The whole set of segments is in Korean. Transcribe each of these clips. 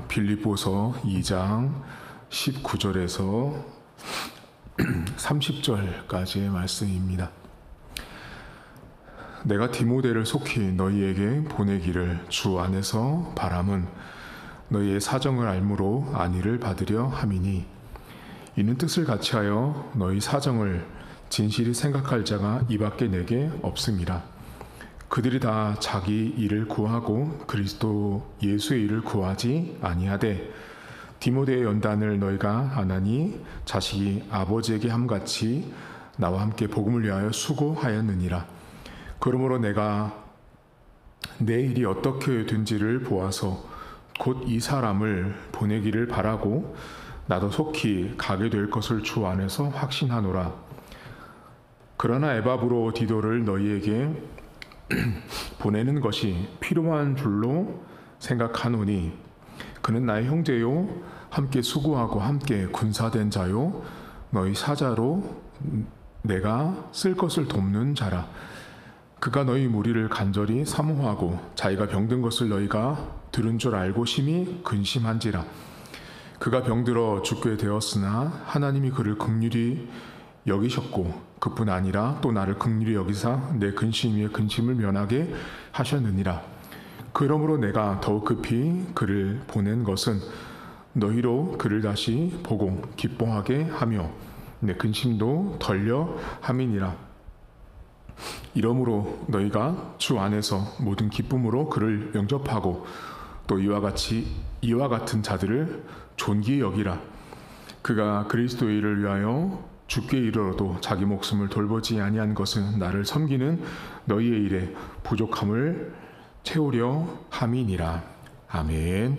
빌립보서 2장 19절에서 30절까지의 말씀입니다. 내가 디모데를 속히 너희에게 보내기를 주 안에서 바람은 너희의 사정을 알므로 안위를 받으려 함이니, 이는 뜻을 같이하여 너희 사정을 진실히 생각할 자가 이밖에 내게 없음이라. 그들이 다 자기 일을 구하고 그리스도 예수의 일을 구하지 아니하되, 디모데의 연단을 너희가 아나니 자식이 아버지에게 함같이 나와 함께 복음을 위하여 수고하였느니라. 그러므로 내가 내 일이 어떻게 된지를 보아서 곧 이 사람을 보내기를 바라고 나도 속히 가게 될 것을 주 안에서 확신하노라. 그러나 에바브로 디도를 너희에게 보내는 것이 필요한 줄로 생각하노니, 그는 나의 형제요 함께 수고하고 함께 군사된 자요 너희 사자로 내가 쓸 것을 돕는 자라. 그가 너희 무리를 간절히 사모하고 자기가 병든 것을 너희가 들은 줄 알고 심히 근심한지라. 그가 병들어 죽게 되었으나 하나님이 그를 긍휼히 여기셨고, 그뿐 아니라 또 나를 긍휼히 여기사 내 근심 위에 근심을 면하게 하셨느니라. 그러므로 내가 더욱 급히 그를 보낸 것은 너희로 그를 다시 보고 기뻐하게 하며 내 근심도 덜려 함이니라. 이러므로 너희가 주 안에서 모든 기쁨으로 그를 영접하고 또 이와 같은 자들을 존귀히 여기라. 그가 그리스도의 일을 위하여 죽게 이르러도 자기 목숨을 돌보지 아니한 것은 나를 섬기는 너희의 일에 부족함을 채우려 함이니라. 아멘.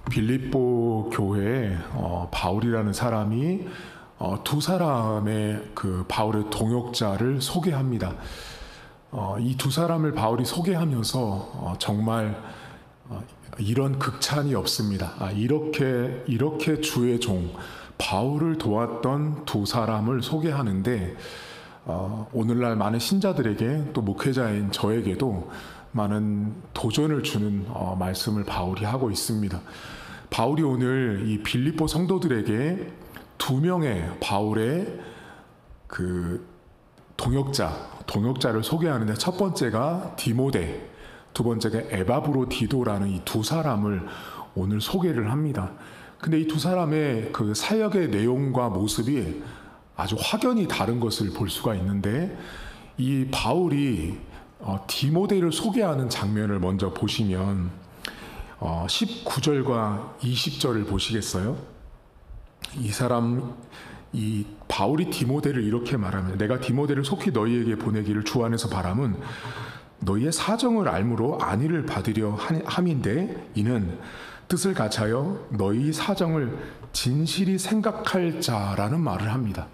빌립보 교회에 바울이라는 사람이 두 사람의 그 바울의 동역자를 소개합니다. 이 두 사람을 바울이 소개하면서 정말 이런 극찬이 없습니다. 이렇게 주의 종 바울을 도왔던 두 사람을 소개하는데, 오늘날 많은 신자들에게 또 목회자인 저에게도 많은 도전을 주는 말씀을 바울이 하고 있습니다. 바울이 오늘 이 빌립보 성도들에게 두 명의 바울의 그 동역자를 소개하는데, 첫 번째가 디모데, 두 번째가 에바브로 디도라는 이 두 사람을 오늘 소개를 합니다. 근데 이 두 사람의 그 사역의 내용과 모습이 아주 확연히 다른 것을 볼 수가 있는데, 이 바울이 디모데를 소개하는 장면을 먼저 보시면 19절과 20절을 보시겠어요? 이 바울이 디모데를 이렇게 말하면, 내가 디모데를 속히 너희에게 보내기를 주 안에서 바람은 너희의 사정을 알므로 안위를 받으려 함인데, 이는 뜻을 같이하여 너희 사정을 진실히 생각할 자라는 말을 합니다.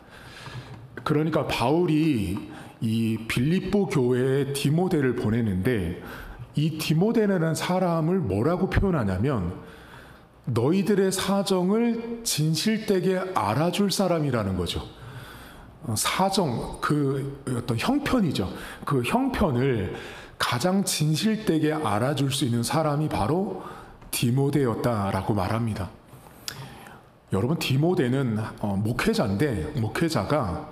그러니까 바울이 이 빌립보 교회에 디모데를 보내는데, 이 디모데라는 사람을 뭐라고 표현하냐면 너희들의 사정을 진실되게 알아줄 사람이라는 거죠. 사정, 그 어떤 형편이죠. 그 형편을 가장 진실되게 알아줄 수 있는 사람이 바로 디모데였다라고 말합니다. 여러분, 디모데는 목회자인데, 목회자가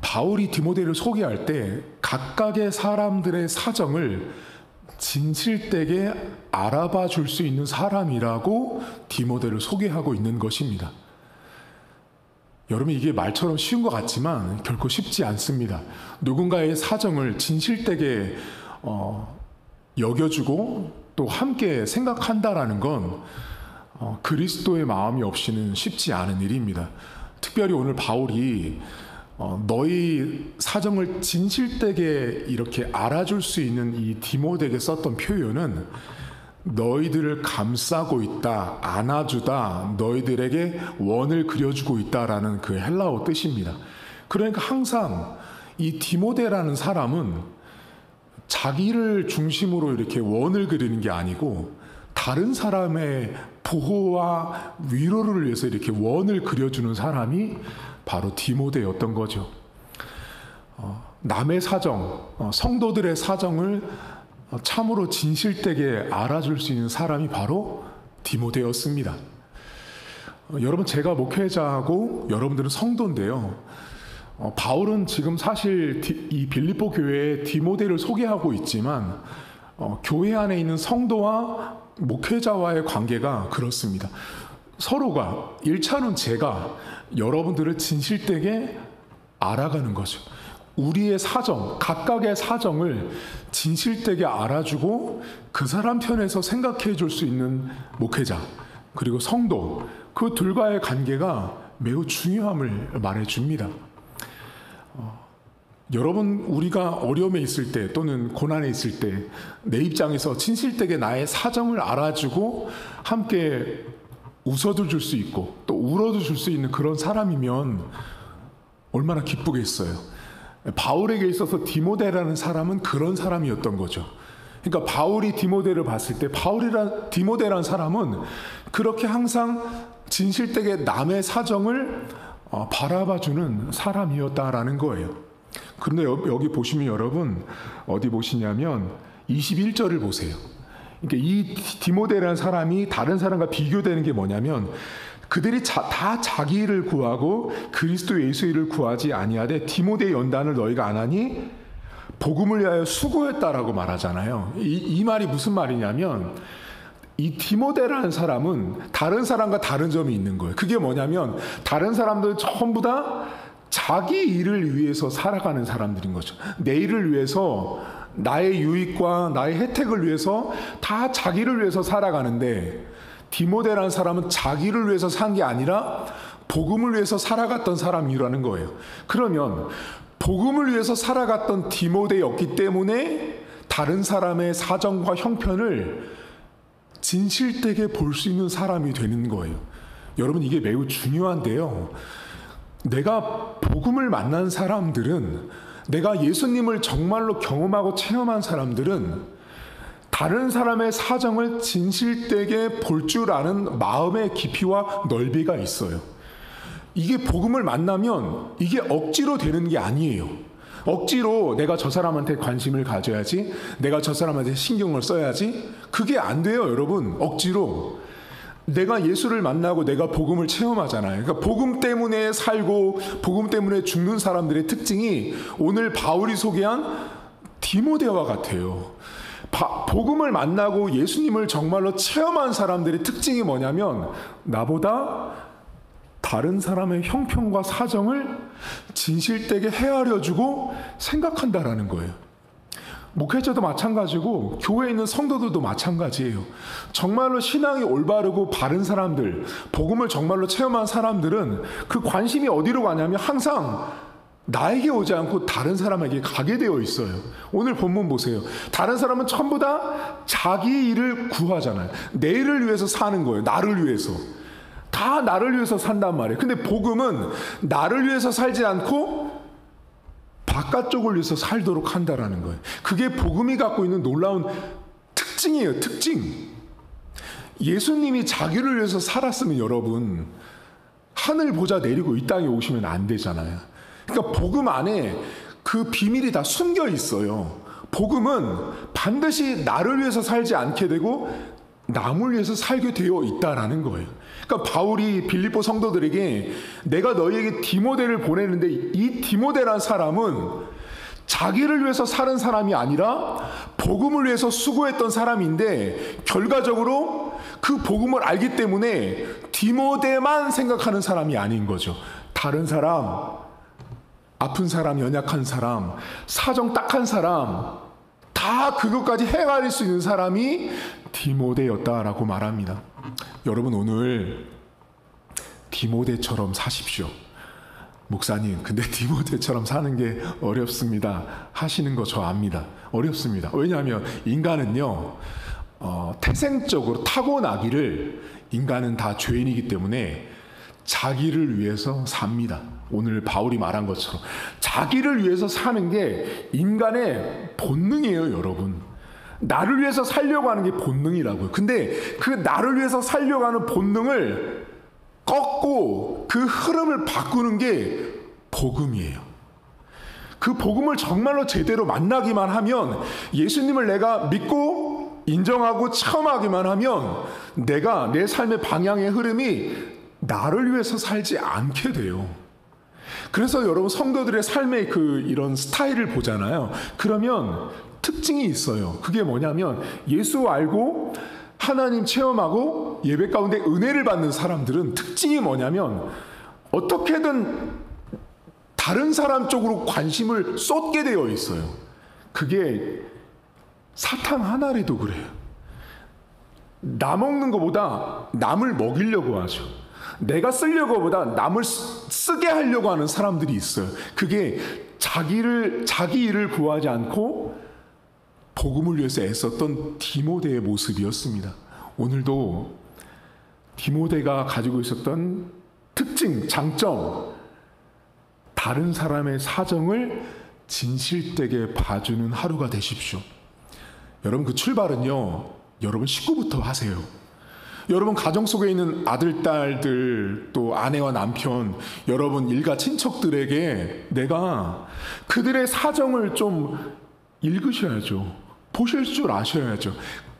바울이 디모데를 소개할 때 각각의 사람들의 사정을 진실되게 알아봐 줄 수 있는 사람이라고 디모데를 소개하고 있는 것입니다. 여러분, 이게 말처럼 쉬운 것 같지만 결코 쉽지 않습니다. 누군가의 사정을 진실되게 여겨주고 또 함께 생각한다라는 건 그리스도의 마음이 없이는 쉽지 않은 일입니다. 특별히 오늘 바울이 너희 사정을 진실되게 이렇게 알아줄 수 있는 이 디모데에게 썼던 표현은 너희들을 감싸고 있다, 안아주다, 너희들에게 원을 그려주고 있다라는 그 헬라어 뜻입니다. 그러니까 항상 이 디모데라는 사람은 자기를 중심으로 이렇게 원을 그리는 게 아니고 다른 사람의 보호와 위로를 위해서 이렇게 원을 그려주는 사람이 바로 디모데였던 거죠. 남의 사정, 성도들의 사정을 참으로 진실되게 알아줄 수 있는 사람이 바로 디모데였습니다. 여러분, 제가 목회자하고 여러분들은 성도인데요. 바울은 지금 사실 이 빌립보 교회에 디모데를 소개하고 있지만 교회 안에 있는 성도와 목회자와의 관계가 그렇습니다. 서로가 1차는 제가 여러분들을 진실되게 알아가는 거죠. 우리의 사정, 각각의 사정을 진실되게 알아주고 그 사람 편에서 생각해 줄 수 있는 목회자, 그리고 성도, 그 둘과의 관계가 매우 중요함을 말해줍니다. 여러분, 우리가 어려움에 있을 때 또는 고난에 있을 때 내 입장에서 진실되게 나의 사정을 알아주고 함께 웃어도 줄 수 있고 또 울어도 줄 수 있는 그런 사람이면 얼마나 기쁘겠어요. 바울에게 있어서 디모데라는 사람은 그런 사람이었던 거죠. 그러니까 바울이 디모데를 봤을 때 디모데라는 사람은 그렇게 항상 진실되게 남의 사정을 바라봐주는 사람이었다라는 거예요. 그런데 여기 보시면 여러분, 어디 보시냐면 21절을 보세요. 그러니까 이 디모데라는 사람이 다른 사람과 비교되는 게 뭐냐면, 그들이 다 자기 일을 구하고 그리스도 예수 일을 구하지 아니하되 디모데 연단을 너희가 안 하니 복음을 위하여 수고했다라고 말하잖아요. 이 말이 무슨 말이냐면, 이 디모데라는 사람은 다른 사람과 다른 점이 있는 거예요. 그게 뭐냐면 다른 사람들은 전부 다 자기 일을 위해서 살아가는 사람들인 거죠. 내 일을 위해서, 나의 유익과 나의 혜택을 위해서 다 자기를 위해서 살아가는데, 디모데라는 사람은 자기를 위해서 산 게 아니라 복음을 위해서 살아갔던 사람이라는 거예요. 그러면 복음을 위해서 살아갔던 디모데였기 때문에 다른 사람의 사정과 형편을 진실되게 볼 수 있는 사람이 되는 거예요. 여러분, 이게 매우 중요한데요. 내가 복음을 만난 사람들은, 내가 예수님을 정말로 경험하고 체험한 사람들은 다른 사람의 사정을 진실되게 볼 줄 아는 마음의 깊이와 넓이가 있어요. 이게 복음을 만나면 이게 억지로 되는 게 아니에요. 억지로 내가 저 사람한테 관심을 가져야지, 내가 저 사람한테 신경을 써야지, 그게 안 돼요, 여러분. 억지로. 내가 예수를 만나고 내가 복음을 체험하잖아요. 그러니까 복음 때문에 살고 복음 때문에 죽는 사람들의 특징이 오늘 바울이 소개한 디모데와 같아요. 복음을 만나고 예수님을 정말로 체험한 사람들의 특징이 뭐냐면, 나보다 다른 사람의 형편과 사정을 진실되게 헤아려주고 생각한다라는 거예요. 목회자도 마찬가지고 교회에 있는 성도들도 마찬가지예요. 정말로 신앙이 올바르고 바른 사람들, 복음을 정말로 체험한 사람들은 그 관심이 어디로 가냐면 항상 나에게 오지 않고 다른 사람에게 가게 되어 있어요. 오늘 본문 보세요. 다른 사람은 전부 다 자기 일을 구하잖아요. 내 일을 위해서 사는 거예요. 나를 위해서. 다 나를 위해서 산단 말이에요. 근데 복음은 나를 위해서 살지 않고 바깥쪽을 위해서 살도록 한다라는 거예요. 그게 복음이 갖고 있는 놀라운 특징이에요. 특징. 예수님이 자기를 위해서 살았으면 여러분, 하늘 보자 내리고 이 땅에 오시면 안 되잖아요. 그러니까 복음 안에 그 비밀이 다 숨겨 있어요. 복음은 반드시 나를 위해서 살지 않게 되고 남을 위해서 살게 되어 있다라는 거예요. 그러니까 바울이 빌립보 성도들에게 내가 너희에게 디모데를 보내는데, 이 디모데란 사람은 자기를 위해서 사는 사람이 아니라 복음을 위해서 수고했던 사람인데, 결과적으로 그 복음을 알기 때문에 디모데만 생각하는 사람이 아닌 거죠. 다른 사람, 아픈 사람, 연약한 사람, 사정 딱한 사람, 다 그것까지 헤아릴 수 있는 사람이 디모데였다라고 말합니다. 여러분, 오늘 디모데처럼 사십시오. 목사님, 근데 디모데처럼 사는 게 어렵습니다 하시는 거 저 압니다. 어렵습니다. 왜냐하면 인간은요, 태생적으로 타고나기를, 인간은 다 죄인이기 때문에 자기를 위해서 삽니다. 오늘 바울이 말한 것처럼 자기를 위해서 사는 게 인간의 본능이에요, 여러분. 나를 위해서 살려고 하는 게 본능이라고요. 근데 그 나를 위해서 살려고 하는 본능을 꺾고 그 흐름을 바꾸는 게 복음이에요. 그 복음을 정말로 제대로 만나기만 하면, 예수님을 내가 믿고 인정하고 체험하기만 하면 내가 내 삶의 방향의 흐름이 나를 위해서 살지 않게 돼요. 그래서 여러분 성도들의 삶의 이런 스타일을 보잖아요. 그러면 특징이 있어요. 그게 뭐냐면 예수 알고 하나님 체험하고 예배 가운데 은혜를 받는 사람들은 특징이 뭐냐면 어떻게든 다른 사람 쪽으로 관심을 쏟게 되어 있어요. 그게 사탕 하나라도 그래요. 나 먹는 것보다 남을 먹이려고 하죠. 내가 쓰려고 보다 남을 쓰게 하려고 하는 사람들이 있어요. 그게 자기 일을 구하지 않고 복음을 위해서 애썼던 디모데의 모습이었습니다. 오늘도 디모데가 가지고 있었던 특징, 장점, 다른 사람의 사정을 진실되게 봐주는 하루가 되십시오. 여러분 그 출발은요, 여러분 식구부터 하세요. 여러분 가정 속에 있는 아들, 딸들, 또 아내와 남편, 여러분 일가 친척들에게 내가 그들의 사정을 좀 읽으셔야죠. 보실 줄 아셔야죠.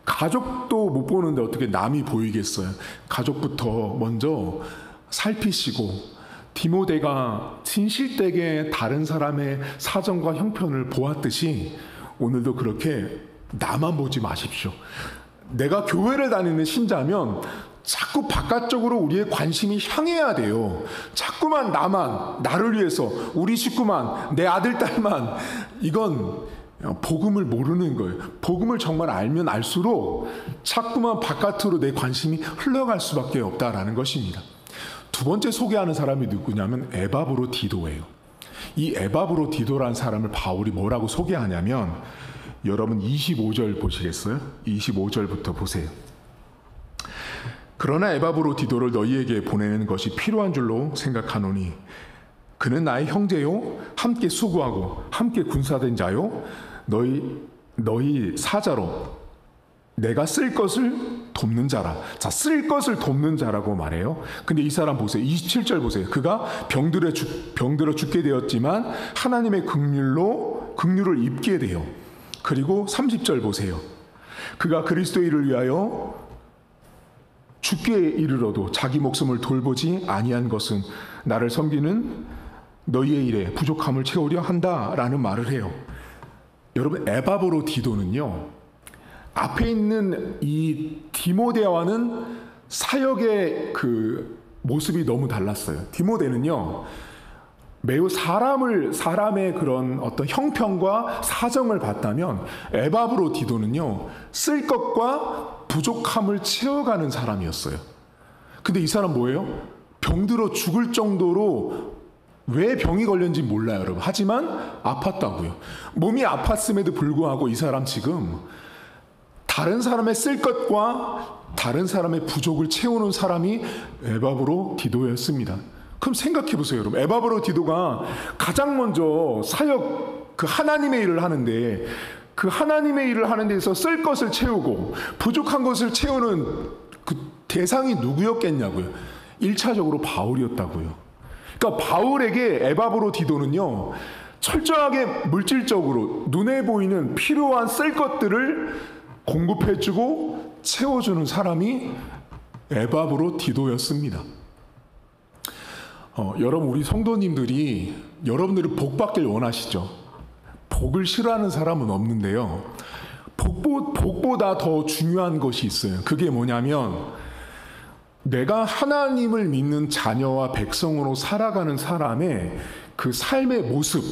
가족도 못 보는데 어떻게 남이 보이겠어요. 가족부터 먼저 살피시고 디모데가 진실되게 다른 사람의 사정과 형편을 보았듯이 오늘도 그렇게 나만 보지 마십시오. 내가 교회를 다니는 신자면 자꾸 바깥쪽으로 우리의 관심이 향해야 돼요. 자꾸만 나를 위해서, 우리 식구만, 내 아들, 딸만, 이건 복음을 모르는 거예요. 복음을 정말 알면 알수록 자꾸만 바깥으로 내 관심이 흘러갈 수밖에 없다라는 것입니다. 두 번째 소개하는 사람이 누구냐면 에바브로디도예요. 이 에바브로디도라는 사람을 바울이 뭐라고 소개하냐면 여러분 25절 보시겠어요? 25절부터 보세요. 그러나 에바브로디도를 너희에게 보내는 것이 필요한 줄로 생각하노니 그는 나의 형제요 함께 수고하고 함께 군사된 자요 너희 사자로 내가 쓸 것을 돕는 자라. 자, 쓸 것을 돕는 자라고 말해요. 근데 이 사람 보세요. 27절 보세요. 그가 병들어 죽게 되었지만 하나님의 긍휼을 입게 돼요. 그리고 30절 보세요. 그가 그리스도의 일을 위하여 죽게 이르러도 자기 목숨을 돌보지 아니한 것은 나를 섬기는 너희의 일에 부족함을 채우려 한다라는 말을 해요. 여러분 에바브로디도는요, 앞에 있는 이 디모데와는 사역의 그 모습이 너무 달랐어요. 디모데는요, 매우 사람의 그런 어떤 형편과 사정을 봤다면 에바브로디도는요, 쓸 것과 부족함을 채워가는 사람이었어요. 근데 이 사람 뭐예요? 병들어 죽을 정도로 왜 병이 걸렸는지 몰라요, 여러분. 하지만 아팠다고요. 몸이 아팠음에도 불구하고 이 사람 지금 다른 사람의 쓸 것과 다른 사람의 부족을 채우는 사람이 에바브로디도였습니다. 그럼 생각해 보세요, 여러분. 에바브로디도가 가장 먼저 사역, 그 하나님의 일을 하는데, 그 하나님의 일을 하는 데서 쓸 것을 채우고 부족한 것을 채우는 그 대상이 누구였겠냐고요. 1차적으로 바울이었다고요. 그러니까 바울에게 에바브로디도는요, 철저하게 물질적으로 눈에 보이는 필요한 쓸 것들을 공급해주고 채워주는 사람이 에바브로디도였습니다. 여러분, 우리 성도님들이 여러분들이 복 받길 원하시죠? 복을 싫어하는 사람은 없는데요. 복보다 더 중요한 것이 있어요. 그게 뭐냐면 내가 하나님을 믿는 자녀와 백성으로 살아가는 사람의 그 삶의 모습,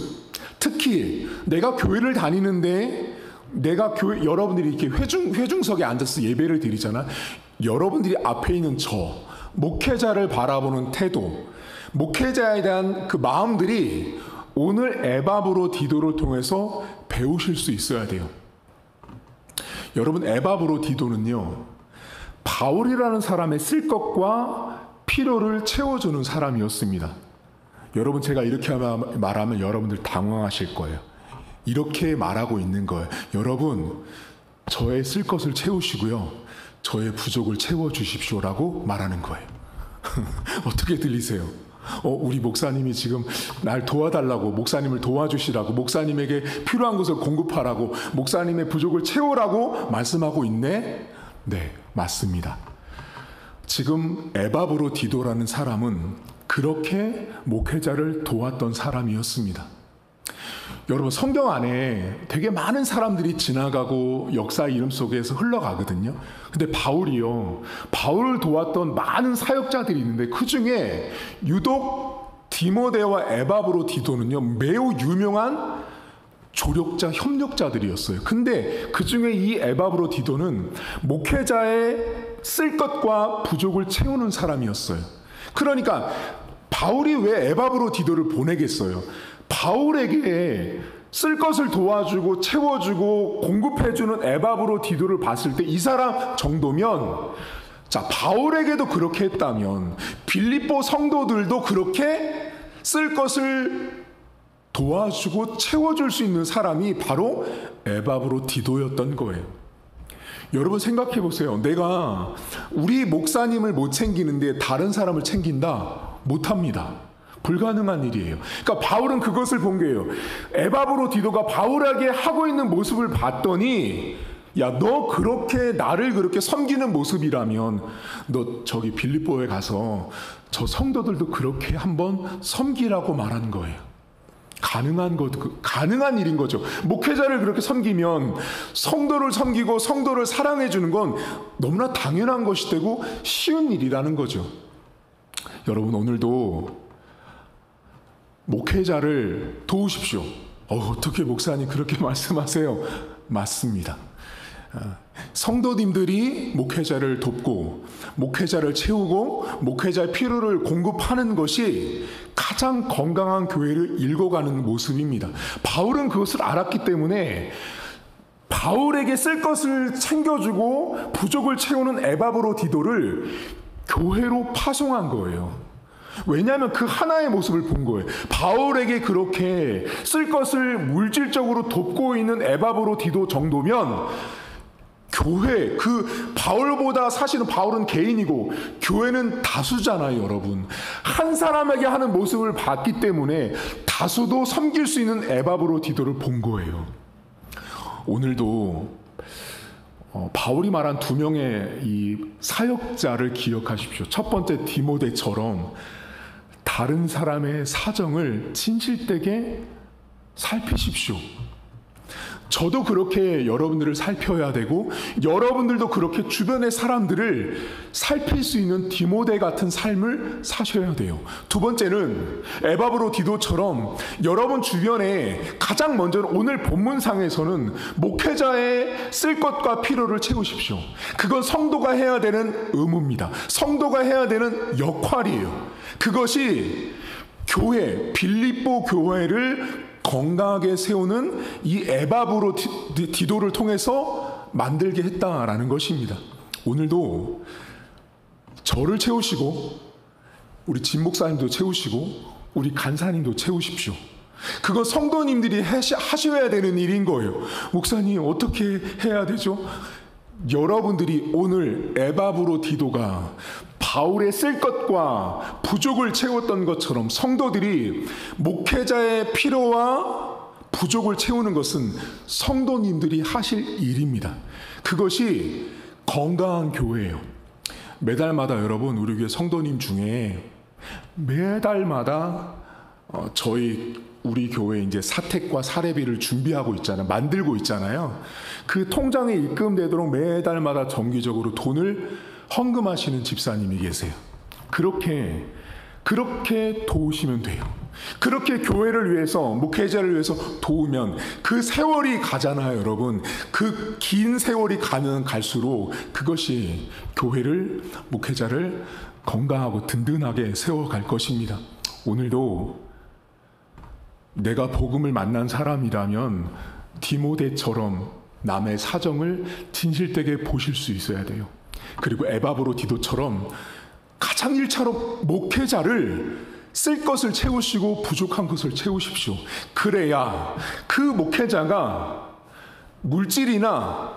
특히 내가 교회를 다니는데 내가 여러분들이 이렇게 회중석에 앉아서 예배를 드리잖아. 여러분들이 앞에 있는 목회자를 바라보는 태도, 목회자에 대한 그 마음들이 오늘 에바브로디도를 통해서 배우실 수 있어야 돼요. 여러분, 에바브로디도는요, 바울이라는 사람의 쓸 것과 필요를 채워주는 사람이었습니다. 여러분, 제가 이렇게 말하면 여러분들 당황하실 거예요. 이렇게 말하고 있는 거예요. 여러분, 저의 쓸 것을 채우시고요, 저의 부족을 채워주십시오라고 말하는 거예요. 어떻게 들리세요? 우리 목사님이 지금 날 도와달라고, 목사님을 도와주시라고, 목사님에게 필요한 것을 공급하라고, 목사님의 부족을 채우라고 말씀하고 있네? 네, 맞습니다. 지금 에바브로디도라는 사람은 그렇게 목회자를 도왔던 사람이었습니다. 여러분, 성경 안에 되게 많은 사람들이 지나가고 역사 이름 속에서 흘러가거든요. 근데 바울을 도왔던 많은 사역자들이 있는데 그 중에 유독 디모데와 에바브로디도는요, 매우 유명한 조력자, 협력자들이었어요. 근데 그 중에 이 에바브로디도는 목회자의 쓸 것과 부족을 채우는 사람이었어요. 그러니까 바울이 왜 에바브로디도를 보내겠어요? 바울에게 쓸 것을 도와주고 채워주고 공급해주는 에바브로디도를 봤을 때 이 사람 정도면, 자, 바울에게도 그렇게 했다면 빌립보 성도들도 그렇게 쓸 것을 도와주고 채워줄 수 있는 사람이 바로 에바브로디도였던 거예요. 여러분 생각해 보세요. 내가 우리 목사님을 못 챙기는데 다른 사람을 챙긴다? 못합니다. 불가능한 일이에요. 그러니까 바울은 그것을 본 거예요. 에바브로디도가 바울에게 하고 있는 모습을 봤더니, 야, 너 그렇게 나를 그렇게 섬기는 모습이라면 너 저기 빌립보에 가서 저 성도들도 그렇게 한번 섬기라고 말한 거예요. 가능한 일인 거죠. 목회자를 그렇게 섬기면 성도를 섬기고 성도를 사랑해 주는 건 너무나 당연한 것이 되고 쉬운 일이라는 거죠. 여러분, 오늘도 목회자를 도우십시오. 어떻게 목사님 그렇게 말씀하세요? 맞습니다. 성도님들이 목회자를 돕고 목회자를 채우고 목회자의 필요를 공급하는 것이 가장 건강한 교회를 일궈가는 모습입니다. 바울은 그것을 알았기 때문에 바울에게 쓸 것을 챙겨주고 부족을 채우는 에바브로디도를 교회로 파송한 거예요. 왜냐하면 그 하나의 모습을 본 거예요. 바울에게 그렇게 쓸 것을 물질적으로 돕고 있는 에바브로디도 정도면 교회, 그 바울보다 사실은 바울은 개인이고 교회는 다수잖아요, 여러분. 한 사람에게 하는 모습을 봤기 때문에 다수도 섬길 수 있는 에바브로디도를 본 거예요. 오늘도 바울이 말한 두 명의 이 사역자를 기억하십시오. 첫 번째 디모데처럼 다른 사람의 사정을 진실되게 살피십시오. 저도 그렇게 여러분들을 살펴야 되고 여러분들도 그렇게 주변의 사람들을 살필 수 있는 디모데 같은 삶을 사셔야 돼요. 두 번째는 에바브로디도처럼 여러분 주변에 가장 먼저 오늘 본문상에서는 목회자의 쓸 것과 필요를 채우십시오. 그건 성도가 해야 되는 의무입니다. 성도가 해야 되는 역할이에요. 그것이 교회, 빌립보 교회를 건강하게 세우는 이 에바브로디도를 통해서 만들게 했다라는 것입니다. 오늘도 저를 채우시고 우리 진 목사님도 채우시고 우리 간사님도 채우십시오. 그거 성도님들이 하셔야 되는 일인 거예요. 목사님 어떻게 해야 되죠? 여러분들이 오늘 에바브로디도가 바울의 쓸 것과 부족을 채웠던 것처럼 성도들이 목회자의 필요와 부족을 채우는 것은 성도님들이 하실 일입니다. 그것이 건강한 교회예요. 매달마다 여러분, 우리 교회 성도님 중에 매달마다 우리 교회 이제 사택과 사례비를 준비하고 있잖아요. 만들고 있잖아요. 그 통장에 입금되도록 매달마다 정기적으로 돈을 헌금하시는 집사님이 계세요. 그렇게 도우시면 돼요. 그렇게 교회를 위해서, 목회자를 위해서 도우면 그 세월이 가잖아요, 여러분. 그 긴 세월이 가면 갈수록 그것이 교회를, 목회자를 건강하고 든든하게 세워갈 것입니다. 오늘도 내가 복음을 만난 사람이라면 디모데처럼 남의 사정을 진실되게 보실 수 있어야 돼요. 그리고 에바브로디도처럼 가장 1차로 목회자를 쓸 것을 채우시고 부족한 것을 채우십시오. 그래야 그 목회자가 물질이나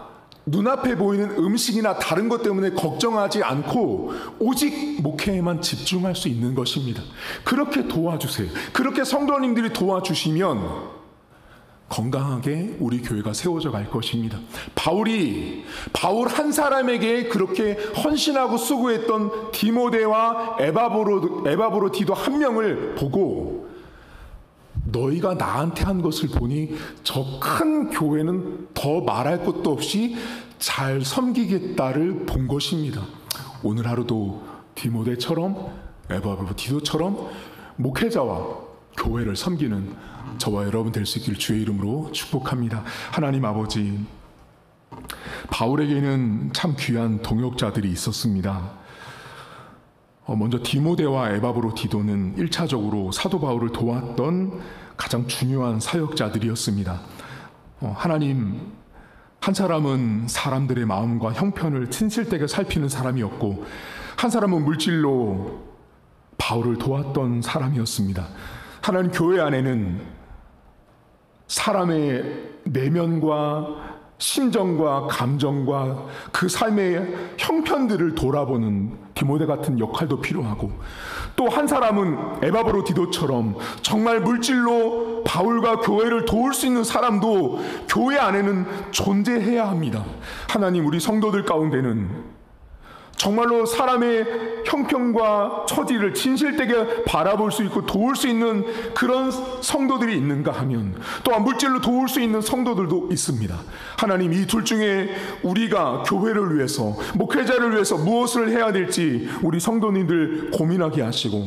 눈앞에 보이는 음식이나 다른 것 때문에 걱정하지 않고 오직 목회에만 집중할 수 있는 것입니다. 그렇게 도와주세요. 그렇게 성도님들이 도와주시면 건강하게 우리 교회가 세워져 갈 것입니다. 바울 한 사람에게 그렇게 헌신하고 수고했던 디모데와 에바브로디도 한 명을 보고 너희가 나한테 한 것을 보니 저 큰 교회는 더 말할 것도 없이 잘 섬기겠다를 본 것입니다. 오늘 하루도 디모데처럼 에바브로디도처럼 목회자와 교회를 섬기는 저와 여러분 될 수 있기를 주의 이름으로 축복합니다. 하나님 아버지, 바울에게는 참 귀한 동역자들이 있었습니다. 먼저 디모데와 에바브로디도는 1차적으로 사도 바울을 도왔던 가장 중요한 사역자들이었습니다. 하나님, 한 사람은 사람들의 마음과 형편을 진실되게 살피는 사람이었고 한 사람은 물질로 바울을 도왔던 사람이었습니다. 하나님, 교회 안에는 사람의 내면과 심정과 감정과 그 삶의 형편들을 돌아보는 디모데 같은 역할도 필요하고, 또 한 사람은 에바브로디도처럼 정말 물질로 바울과 교회를 도울 수 있는 사람도 교회 안에는 존재해야 합니다. 하나님, 우리 성도들 가운데는 정말로 사람의 형편과 처지를 진실되게 바라볼 수 있고 도울 수 있는 그런 성도들이 있는가 하면 또한 물질로 도울 수 있는 성도들도 있습니다. 하나님, 이 둘 중에 우리가 교회를 위해서, 목회자를 위해서 무엇을 해야 될지 우리 성도님들 고민하게 하시고,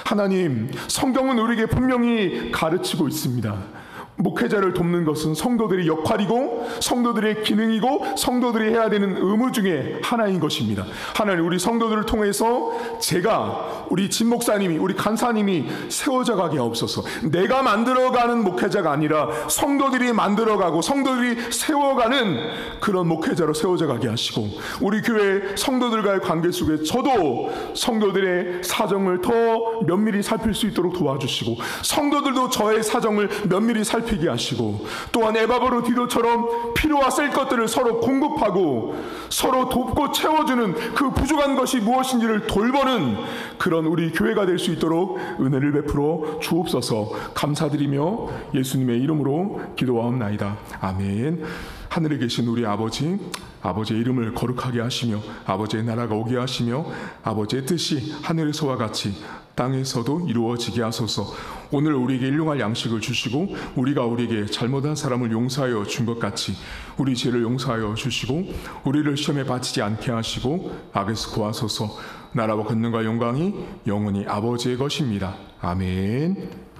하나님, 성경은 우리에게 분명히 가르치고 있습니다. 목회자를 돕는 것은 성도들의 역할이고 성도들의 기능이고 성도들이 해야 되는 의무 중에 하나인 것입니다. 하나님, 우리 성도들을 통해서 제가, 우리 진 목사님이, 우리 간사님이 세워져 가게 하옵소서. 내가 만들어가는 목회자가 아니라 성도들이 만들어가고 성도들이 세워가는 그런 목회자로 세워져 가게 하시고, 우리 교회 성도들과의 관계 속에 저도 성도들의 사정을 더 면밀히 살필 수 있도록 도와주시고, 성도들도 저의 사정을 면밀히 살피게 하시고, 또한 에바브로디도처럼 필요와 쓸 것들을 서로 공급하고 서로 돕고 채워주는 그 부족한 것이 무엇인지를 돌보는 그런 우리 교회가 될 수 있도록 은혜를 베풀어 주옵소서. 감사드리며 예수님의 이름으로 기도하옵나이다. 아멘. 하늘에 계신 우리 아버지, 아버지의 이름을 거룩하게 하시며 아버지의 나라가 오게 하시며 아버지의 뜻이 하늘에서와 같이 땅에서도 이루어지게 하소서. 오늘 우리에게 일용할 양식을 주시고 우리가 우리에게 잘못한 사람을 용서하여 준 것 같이 우리 죄를 용서하여 주시고 우리를 시험에 빠지지 않게 하시고 악에서 구하소서. 나라와 권능과 영광이 영원히 아버지의 것입니다. 아멘.